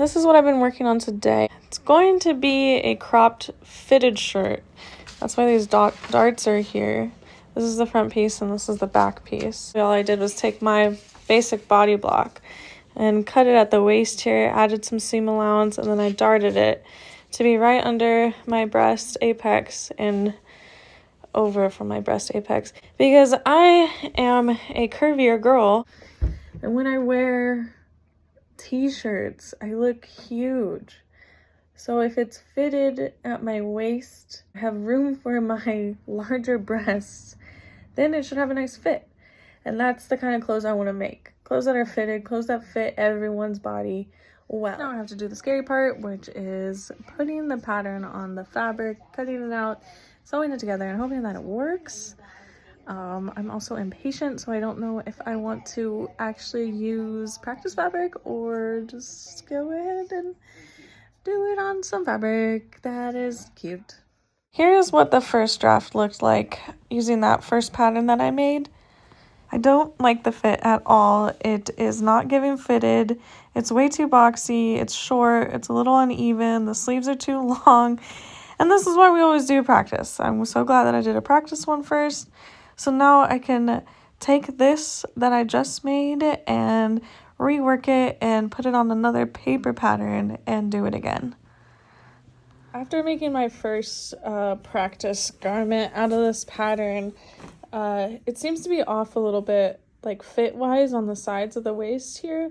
This is what I've been working on today. It's going to be a cropped fitted shirt. That's why these darts are here. This is the front piece and this is the back piece. All I did was take my basic body block and cut it at the waist here, added some seam allowance, and then I darted it to be right under my breast apex and over from my breast apex, because I am a curvier girl, and when I wear t-shirts I look huge. So if it's fitted at my waist, have room for my larger breasts, then it should have a nice fit. And that's the kind of clothes I want to make. Clothes that are fitted, clothes that fit everyone's body well. Now I have to do the scary part, which is putting the pattern on the fabric, cutting it out, sewing it together, and hoping that it works. I'm also impatient, so I don't know if I want to actually use practice fabric or just go ahead and do it on some fabric that is cute. Here's what the first draft looked like using that first pattern that I made. I don't like the fit at all. It is not giving fitted. It's way too boxy. It's short. It's a little uneven. The sleeves are too long. And this is why we always do practice. I'm so glad that I did a practice one first. So now I can take this that I just made and rework it and put it on another paper pattern and do it again. After making my first practice garment out of this pattern, it seems to be off a little bit, like fit-wise on the sides of the waist here.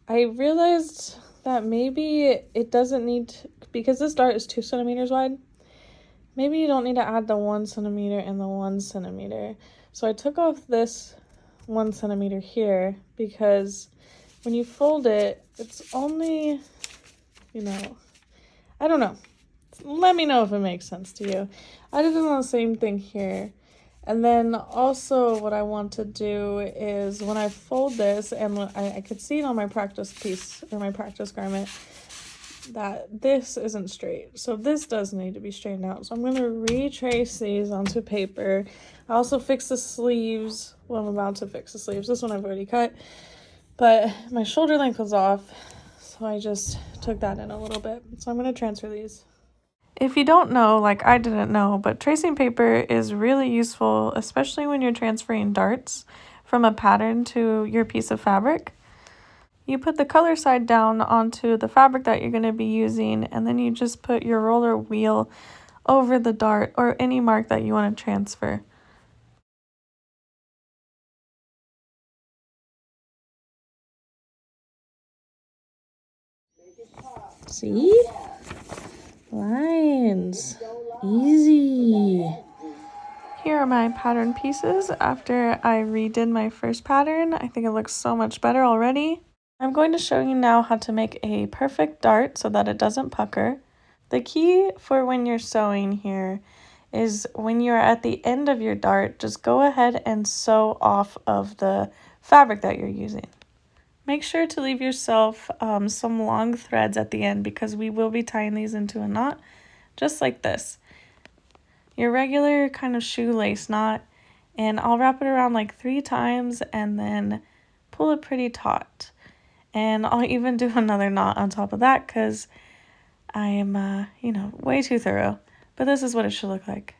I realized that maybe it doesn't need to, because this dart is 2 centimeters wide, maybe you don't need to add the 1 centimeter and the 1 centimeter. So I took off this 1 centimeter here because when you fold it, it's only, I don't know. Let me know if it makes sense to you. I did the same thing here. And then also what I want to do is when I fold this, and I could see it on my practice piece or my practice garment, that this isn't straight. So this does need to be straightened out. So I'm going to retrace these onto paper. I also fixed the sleeves. Well, I'm about to fix the sleeves. This one I've already cut. But my shoulder length was off. So I just took that in a little bit. So I'm going to transfer these. If you don't know, like I didn't know, but tracing paper is really useful, especially when you're transferring darts from a pattern to your piece of fabric. You put the color side down onto the fabric that you're going to be using, and then you just put your roller wheel over the dart or any mark that you want to transfer. See? Lines. Easy. Here are my pattern pieces after I redid my first pattern. I think it looks so much better already. I'm going to show you now how to make a perfect dart so that it doesn't pucker. The key for when you're sewing here is when you're at the end of your dart, just go ahead and sew off of the fabric that you're using. Make sure to leave yourself some long threads at the end because we will be tying these into a knot, just like this. Your regular kind of shoelace knot, and I'll wrap it around like 3 times and then pull it pretty taut. And I'll even do another knot on top of that because I am, way too thorough. But this is what it should look like.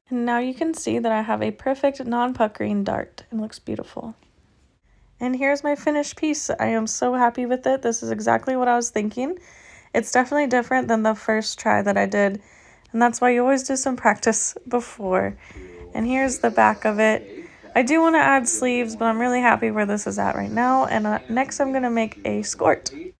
And now you can see that I have a perfect non-puckering dart. It looks beautiful. And here's my finished piece. I am so happy with it. This is exactly what I was thinking. It's definitely different than the first try that I did. And that's why you always do some practice before. And here's the back of it. I do want to add sleeves, but I'm really happy where this is at right now. And next I'm going to make a skirt.